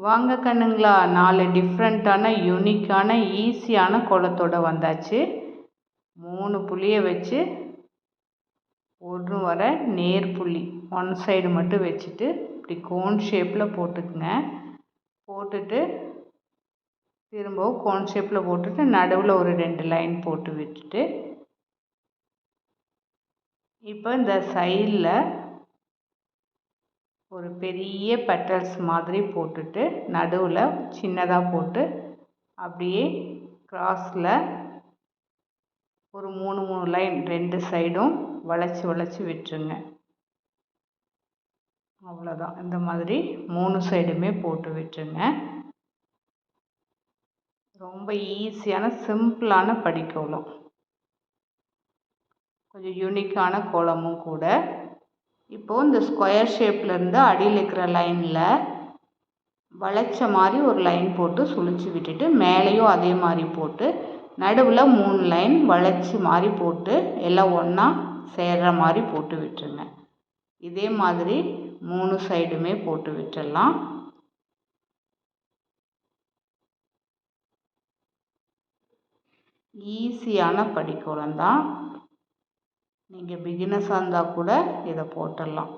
வாங்க கண்ணுங்களா, 4 டிஃப்ரெண்ட்டான யூனிக்கான ஈஸியான கோலத்தோடு வந்தாச்சு. 3 புள்ளியை வச்சு ஒரு வர நேர் புள்ளி ஒன் சைடு மட்டும் வச்சுட்டு இப்படி கோன் ஷேப்பில் போட்டுக்குங்க. போட்டுட்டு திரும்பவும் கோன் ஷேப்பில் போட்டுட்டு நடுவில் ஒரு 2 லைன் போட்டு விட்டுட்டு இப்போ இந்த சைடில் ஒரு பெரிய பெட்டல்ஸ் மாதிரி போட்டுட்டு நடுவில் சின்னதாக போட்டு அப்படியே கிராஸில் ஒரு 3 லைன் 2 சைடும் வளைச்சி விட்டுருங்க. அவ்வளோதான். இந்த மாதிரி 3 சைடுமே போட்டு விட்டுருங்க. ரொம்ப ஈஸியான சிம்பிளான படிக்கோலம், கொஞ்சம் யூனிக்கான கோலமும் கூட. இப்போது இந்த ஸ்கொயர் ஷேப்லேருந்து அடியில் இருக்கிற லைனில் வளைச்ச மாதிரி ஒரு லைன் போட்டு சுழிச்சு விட்டுட்டு மேலேயும் அதே மாதிரி போட்டு நடுவில் 3 லைன் வளைச்சி மாதிரி போட்டு எல்லாம் ஒன்றா சேர்கிற மாதிரி போட்டு விட்டுருங்க. இதே மாதிரி 3 சைடுமே போட்டு விட்டுடலாம். ஈஸியான படிக்கோலம் தான். நீங்கள் பிகினர்ஸாக இருந்தால் கூட இதை போட்டுடலாம்.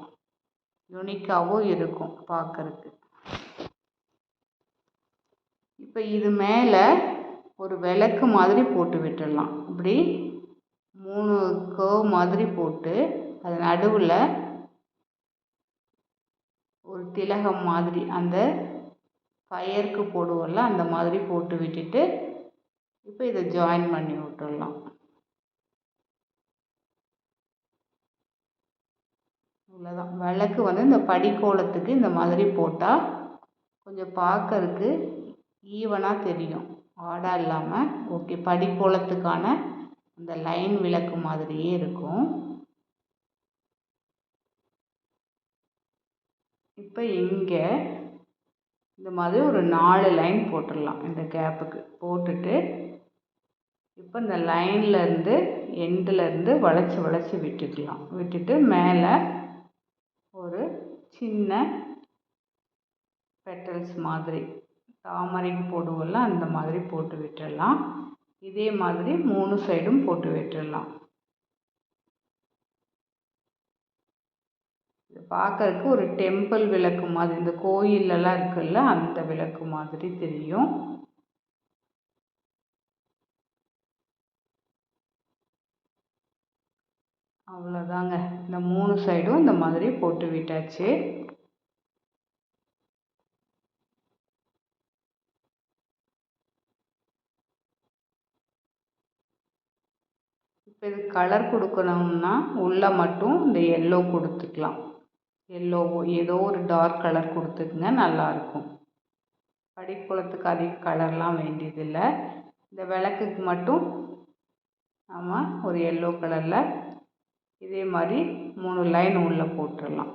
யூனிக்காகவும் இருக்கும் பார்க்குறதுக்கு. இப்போ இது மேலே ஒரு விளக்கு மாதிரி போட்டு விட்டுடலாம். இப்படி 3 கர்வ் மாதிரி போட்டு அது நடுவில் ஒரு திலகம் மாதிரி அந்த ஃபயருக்கு போடுவோம்ல அந்த மாதிரி போட்டு விட்டுட்டு இப்போ இதை ஜாயின் பண்ணி விட்டுடலாம். இவ்வளோதான். விளக்கு இந்த படிக்கோலத்துக்கு இந்த மாதிரி போட்டால் கொஞ்சம் பார்க்கறதுக்கு ஈவனாக தெரியும், ஆடாக இல்லாமல். ஓகே, படிக்கோலத்துக்கான அந்த லைன் விளக்கு மாதிரியே இருக்கும். இப்போ இங்கே இந்த மாதிரி ஒரு 4 லைன் போட்டுடலாம். இந்த கேப்புக்கு போட்டுட்டு இப்போ இந்த லைன்லேருந்து எண்டுலேருந்து வளைச்சி விட்டுக்கலாம். விட்டுட்டு மேலே ஒரு சின்ன பெட்டல்ஸ் மாதிரி தாமரைக்கு போடுவோம்ல அந்த மாதிரி போட்டு விட்டுடலாம். இதே மாதிரி 3 சைடும் போட்டு விட்டுடலாம். இது பார்க்கறதுக்கு ஒரு டெம்பிள் விளக்கு மாதிரி, இந்த கோயிலெல்லாம் இருக்குல்ல அந்த விளக்கு மாதிரி தெரியும். அவ்வளோதாங்க. இந்த 3 சைடும் இந்த மாதிரி போட்டு விட்டாச்சு. இப்போ இது கலர் கொடுக்கணும்னா உள்ளே மட்டும் இந்த எல்லோ கொடுத்துக்கலாம். எல்லோவோ ஏதோ ஒரு டார்க் கலர் கொடுத்துக்குங்க, நல்லாயிருக்கும். படிக்கோலத்துக்கு அதிக கலர்லாம் வேண்டியதில்லை. இந்த விளக்குக்கு மட்டும் ஆமாம் ஒரு எல்லோ கலரில் இதே மாதிரி 3 லைன் உள்ளே போட்டுடலாம்.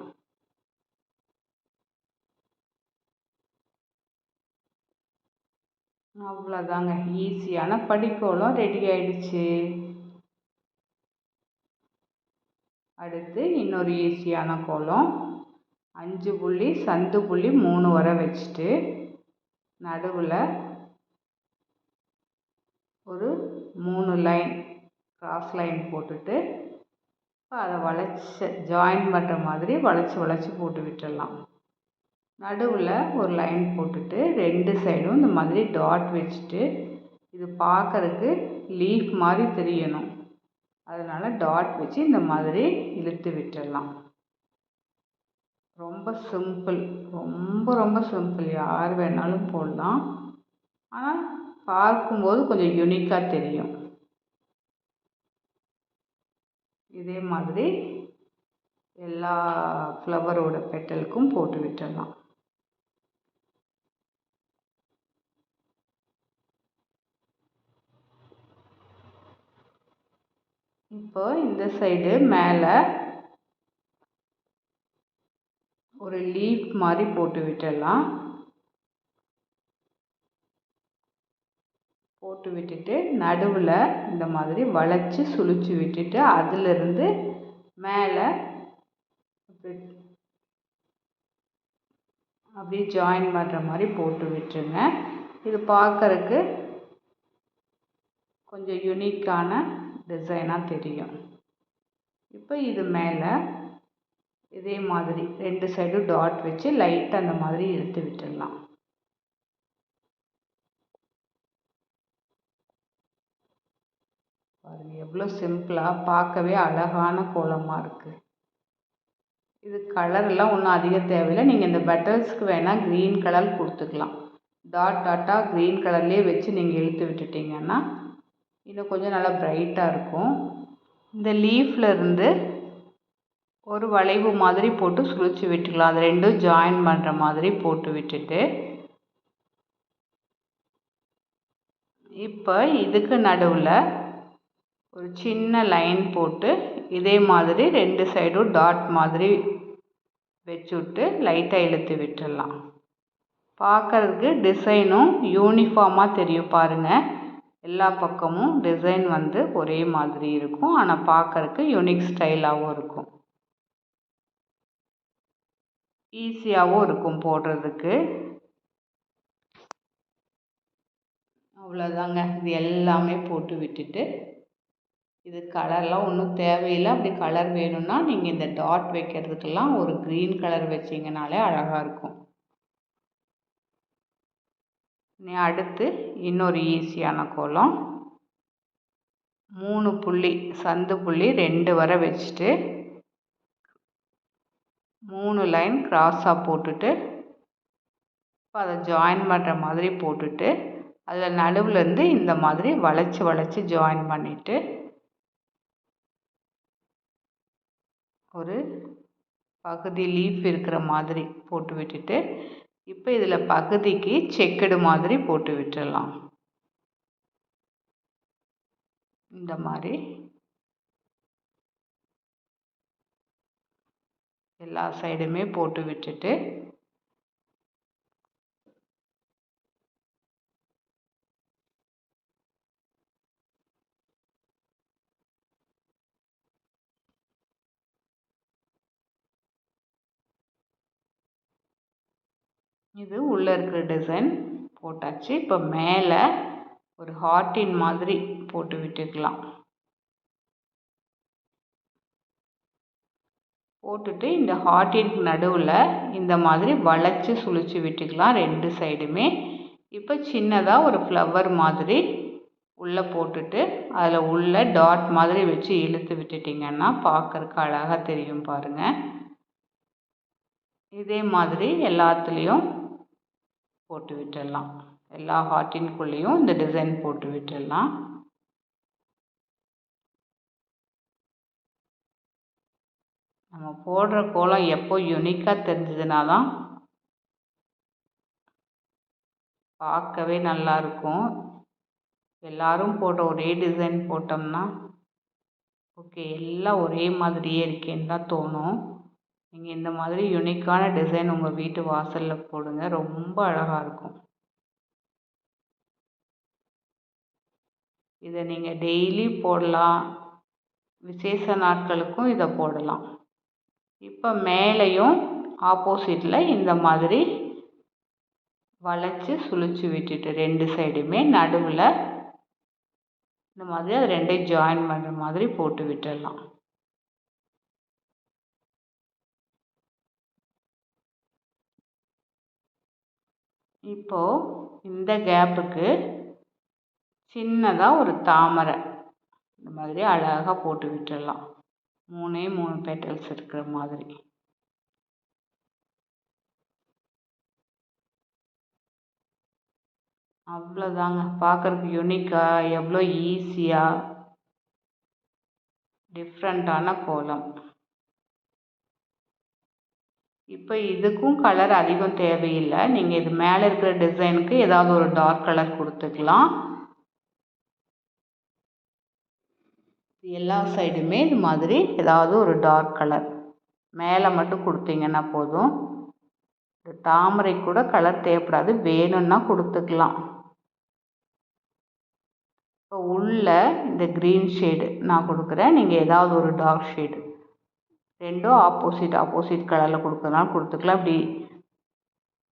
அவ்வளோதாங்க. ஈஸியான படிக்கோலம் ரெடி ஆயிடுச்சு. அடுத்து இன்னொரு ஈஸியான கோலம். 5 புள்ளி சந்து புள்ளி 3 வர வச்சுட்டு நடுவில் ஒரு 3 லைன் கிராஸ் லைன் போட்டுட்டு இப்போ அதை ஜாயின் பண்ணுற மாதிரி வளைச்சி போட்டு விட்டுடலாம். நடுவில் ஒரு லைன் போட்டுட்டு 2 சைடும் இந்த மாதிரி டாட் வச்சுட்டு இது பார்க்கறதுக்கு லீஃப் மாதிரி தெரியணும், அதனால் டாட் வச்சு இந்த மாதிரி இழுத்து விட்டுடலாம். ரொம்ப சிம்பிள், ரொம்ப சிம்பிள். யார் வேணாலும் போடலாம். ஆனால் பார்க்கும்போது கொஞ்சம் யூனிக்காக தெரியும். இதே மாதிரி எல்லா ஃப்ளவரோட பெட்டலுக்கும் போட்டு விட்டுடலாம். இப்போ இந்த சைடு மேலே ஒரு லீஃப் மாதிரி போட்டு விட்டுடலாம். போட்டு விட்டுட்டு நடுவில் இந்த மாதிரி வளைச்சி சுழிச்சு விட்டுட்டு அதிலிருந்து மேலே அப்படியே ஜாயின் பண்ணுற மாதிரி போட்டு விட்டுருங்க. இது பார்க்கறதுக்கு கொஞ்சம் யூனிக்கான டிசைனாக தெரியும். இப்போ இது மேலே இதே மாதிரி 2 சைடும் டாட் வச்சு லைட்டாக அந்த மாதிரி இழுத்து விட்டுடலாம். பாருங்கள் எவ்வளோ சிம்பிளாக, பார்க்கவே அழகான கோலமாக இருக்குது. இது கலர்லாம் ஒன்றும் அதிகம் தேவையில்லை. நீங்கள் இந்த பட்டர்ஸ்க்கு வேணால் க்ரீன் கலர் கொடுத்துக்கலாம். டாட்டாக க்ரீன் கலர்லேயே வச்சு நீங்கள் இழுத்து விட்டுட்டிங்கன்னா இன்னும் கொஞ்சம் நல்லா ப்ரைட்டாக இருக்கும். இந்த லீஃப்ல இருந்து ஒரு வளைவு மாதிரி போட்டு சுழிச்சு விட்டுக்கலாம். அது ரெண்டும் ஜாயின் பண்ணுற மாதிரி போட்டு விட்டுட்டு இப்போ இதுக்கு நடுவில் ஒரு சின்ன லைன் போட்டு இதே மாதிரி 2 சைடும் டாட் மாதிரி வச்சு விட்டு லைட்டாக இழுத்து விட்டுடலாம். பார்க்கறதுக்கு டிசைனும் யூனிஃபார்மாக தெரியும். பாருங்கள் எல்லா பக்கமும் டிசைன் வந்து ஒரே மாதிரி இருக்கும். ஆனால் பார்க்கறதுக்கு யூனிக் ஸ்டைலாகவும் இருக்கும், ஈஸியாகவும் இருக்கும் போடுறதுக்கு. அவ்வளோதாங்க. இது எல்லாமே போட்டு விட்டுட்டு இது கலர்லாம் ஒன்றும் தேவையில்லை. அப்படி கலர் வேணும்னா நீங்கள் இந்த டாட் வைக்கிறதுக்கெல்லாம் ஒரு க்ரீன் கலர் வச்சிங்கனாலே அழகாக இருக்கும். அடுத்து இன்னொரு ஈஸியான கோலம். 3 புள்ளி சந்து புள்ளி 2 வரை வச்சுட்டு 3 லைன் கிராஸாக போட்டுட்டு இப்போ அதை ஜாயின் பண்ணுற மாதிரி போட்டுட்டு அதில் நடுவுலேருந்து இந்த மாதிரி வளைச்சி ஜாயின் பண்ணிவிட்டு ஒரு பகுதி லீஃப் இருக்கிற மாதிரி போட்டு விட்டுட்டு இப்போ இதில் பகுதிக்கு செக்குடு மாதிரி போட்டு விட்டுடலாம். இந்த மாதிரி எல்லா சைடுமே போட்டு விட்டுட்டு இது உள்ளே இருக்கிற டிசைன் போட்டாச்சு. இப்போ மேலே ஒரு ஹார்ட்டின் மாதிரி போட்டு விட்டுக்கலாம். போட்டுட்டு இந்த ஹார்ட்டின் நடுவில் இந்த மாதிரி வளைச்சி சுழிச்சு விட்டுக்கலாம் 2 சைடுமே. இப்போ சின்னதாக ஒரு ஃப்ளவர் மாதிரி உள்ளே போட்டுட்டு அதில் உள்ள டாட் மாதிரி வச்சு இழுத்து விட்டுட்டிங்கன்னா பார்க்கறக்கு அழகாக தெரியும். பாருங்கள் இதே மாதிரி எல்லாத்துலேயும் போட்டு விட்டுடலாம். எல்லா ஹார்ட்டின்குள்ளேயும் இந்த டிசைன் போட்டு விட்டுடலாம். நம்ம போடுற கோலம் எப்போ யூனிக்காக தெரிஞ்சதுனா தான் பார்க்கவே நல்லாயிருக்கும். எல்லாரும் போடுற ஒரே டிசைன் போட்டோம்னா ஓகே எல்லாம் ஒரே மாதிரியே இருக்கேன்னு தான் தோணும். நீங்கள் இந்த மாதிரி யூனிக்கான டிசைன் உங்கள் வீட்டு வாசலில் போடுங்க, ரொம்ப அழகாக இருக்கும். இதை நீங்கள் டெய்லி போடலாம், விசேஷ நாட்களுக்கும் இதை போடலாம். இப்போ மேலேயும் ஆப்போசிட்டில் இந்த மாதிரி வளைச்சி சுழிச்சு விட்டுட்டு 2 சைடுமே நடுவில் இந்த மாதிரி அது 2ஐயும் ஜாயின் பண்ணுற மாதிரி போட்டு விட்டுடலாம். இப்போது இந்த கேப்புக்கு சின்னதாக ஒரு தாமரை இந்த மாதிரி அழகாக போட்டு விட்டுடலாம். 3 பெட்டல்ஸ் இருக்கிற மாதிரி. அவ்வளோதாங்க. பார்க்குறதுக்கு யூனிக்காக எவ்வளோ ஈஸியாக டிஃப்ரெண்ட்டான கோலம். இப்போ இதுக்கும் கலர் அதிகம் தேவையில்லை. நீங்கள் இது மேலே இருக்கிற டிசைனுக்கு ஏதாவது ஒரு டார்க் கலர் கொடுத்துக்கலாம். எல்லா சைடுமே இது மாதிரி ஏதாவது ஒரு டார்க் கலர் மேலே மட்டும் கொடுத்தீங்கன்னா போதும். தாமரை கூட கலர் தேவைப்படாது, வேணும்னா கொடுத்துக்கலாம். இப்போ உள்ள இந்த க்ரீன் ஷேடு நான் கொடுக்குறேன். நீங்கள் ஏதாவது ஒரு டார்க் ஷேடு ரெண்டும் ஆப்போசிட் கலரில் கொடுக்குறதுனால கொடுத்துக்கலாம். இப்படி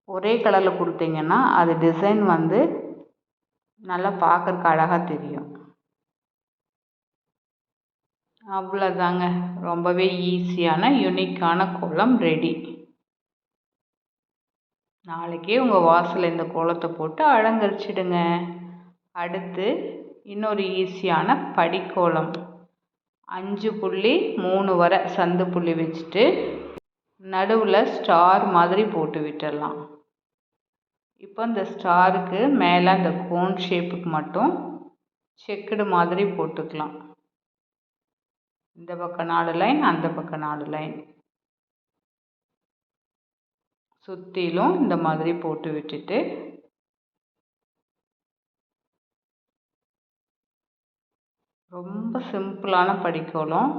ஒரே கலரில் கொடுத்தீங்கன்னா அது டிசைன் வந்து நல்லா பார்க்கறக்கு அழகாக தெரியும். அவ்வளோதாங்க, ரொம்பவே ஈஸியான யூனிக்கான கோலம் ரெடி. நாளைக்கே உங்கள் வாசலில் இந்த கோலத்தை போட்டு அலங்கரிச்சிடுங்க. அடுத்து இன்னொரு ஈஸியான படிக்கோலம். 5 புள்ளி 3 வரை சந்து புள்ளி வச்சுட்டு நடுவில் ஸ்டார் மாதிரி போட்டு விட்டுடலாம். இப்போ இந்த ஸ்டாருக்கு மேலே அந்த கோன் ஷேப்புக்கு மட்டும் செக்குடு மாதிரி போட்டுக்கலாம். இந்த பக்கம் 4 லைன், அந்த பக்கம் 4 லைன், சுற்றிலும் இந்த மாதிரி போட்டு விட்டுட்டு ரொம்ப சிம்பிளான படிக்கோலம்,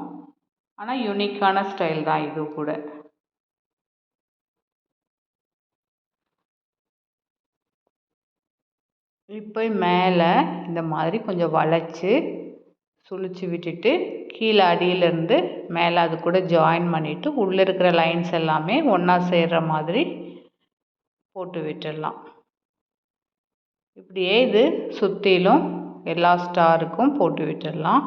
ஆனால் யூனிக்கான ஸ்டைல் தான் இது கூட. இப்போ மேலே இந்த மாதிரி கொஞ்சம் வளைச்சி சுழிச்சு விட்டுட்டு கீழே அடியிலேருந்து மேலே அது கூட ஜாயின் பண்ணிவிட்டு உள்ளே இருக்கிற லைன்ஸ் எல்லாமே ஒன்றா சேர்கிற மாதிரி போட்டு விட்டுடலாம். இப்படியே இது சுற்றிலும் எல்லா ஸ்டாருக்கும் போட்டு விட்டுடலாம்.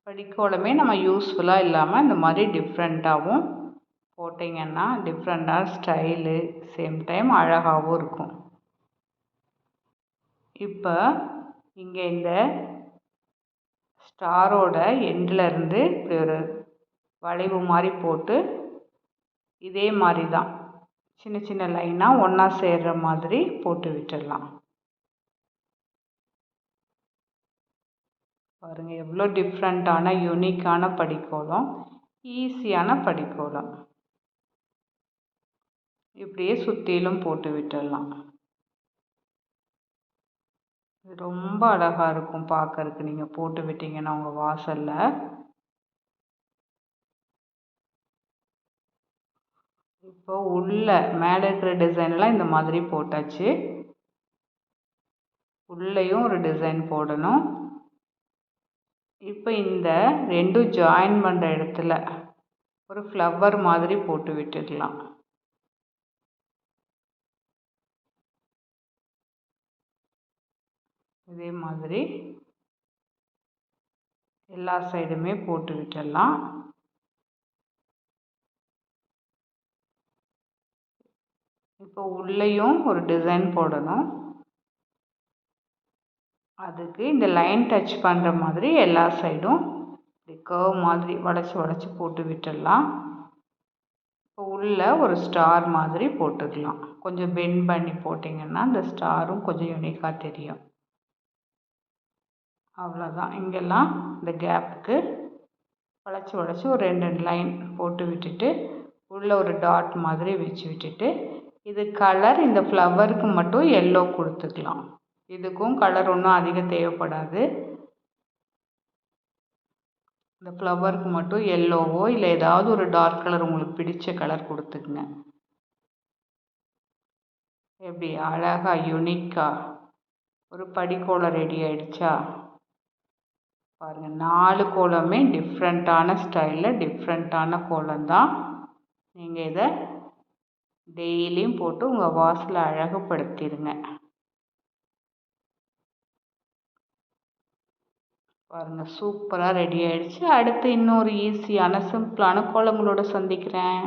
படிக்கோலமே நம்ம யூஸ்ஃபுல்லாக இல்லாமல் இந்த மாதிரி டிஃப்ரெண்ட்டாகவும் போட்டிங்கன்னா டிஃப்ரெண்ட்டாக ஸ்டைலு சேம் டைம் அழகாகவும் இருக்கும். இப்போ இங்கே இந்த ஸ்டாரோட எண்ட்லேருந்து இப்படி ஒரு வளைவு மாதிரி போட்டு இதே மாதிரி தான் சின்ன சின்ன லைனாக ஒன்றா சேர்கிற மாதிரி போட்டு விட்டுடலாம். பாருங்கள் எவ்வளோ டிஃப்ரெண்ட்டான யூனிக்கான படிக்கோலம், ஈஸியான படிக்கோலம். இப்படியே சுற்றிலும் போட்டு விட்டுடலாம். ரொம்ப அழகாக இருக்கும் பார்க்கறதுக்கு நீங்கள் போட்டு விட்டீங்கன்னா உங்கள் வாசலில். இப்போ உள்ள மேலே இருக்கிற டிசைன்லாம் இந்த மாதிரி போட்டாச்சு. உள்ளேயும் ஒரு டிசைன் போடணும். இப்போ இந்த ரெண்டும் ஜாயின் பண்ணுற இடத்துல ஒரு ஃப்ளவர் மாதிரி போட்டு விட்டுடலாம். இதே மாதிரி எல்லா சைடுமே போட்டு விட்டுடலாம். இப்போ உள்ளேயும் ஒரு டிசைன் போடணும். அதுக்கு இந்த லைன் டச் பண்ணுற மாதிரி எல்லா சைடும் இப்படி கர்வ் மாதிரி வளைச்சி வளைச்சி போட்டு விட்டுடலாம். இப்போ உள்ளே ஒரு ஸ்டார் மாதிரி போட்டுக்கலாம். கொஞ்சம் பெண்ட் பண்ணி போட்டிங்கன்னா இந்த ஸ்டாரும் கொஞ்சம் யூனிக்காக தெரியும். அவ்வளோதான். இங்கெல்லாம் இந்த கேப்புக்கு வளைச்சி வளைச்சி ஒரு 2 லைன் போட்டு விட்டுட்டு உள்ளே ஒரு டாட் மாதிரி வச்சு விட்டுட்டு இது கலர் இந்த ஃப்ளவருக்கு மட்டும் எல்லோ கொடுத்துக்கலாம். இதுக்கும் கலர் ஒன்றும் அதிகம் தேவைப்படாது. இந்த ஃப்ளவருக்கு மட்டும் எல்லோவோ இல்லை ஏதாவது ஒரு டார்க் கலர் உங்களுக்கு பிடிச்ச கலர் கொடுத்துக்குங்க. எப்படி அழகாக யூனிக்காக ஒரு படிக்கோலம் ரெடி ஆயிடுச்சா? பாருங்கள் 4 கோலமே டிஃப்ரெண்ட்டான ஸ்டைலில் டிஃப்ரெண்ட்டான கோலம் தான். நீங்கள் இதை டெய்லியும் போட்டு உங்கள் வாசலை அழகுபடுத்திடுங்க. பாருங்கள் சூப்பராக ரெடி ஆயிடுச்சு. அடுத்து இன்னொரு ஈஸியான சிம்பிளான கோலங்களோட சந்திக்கிறேன்.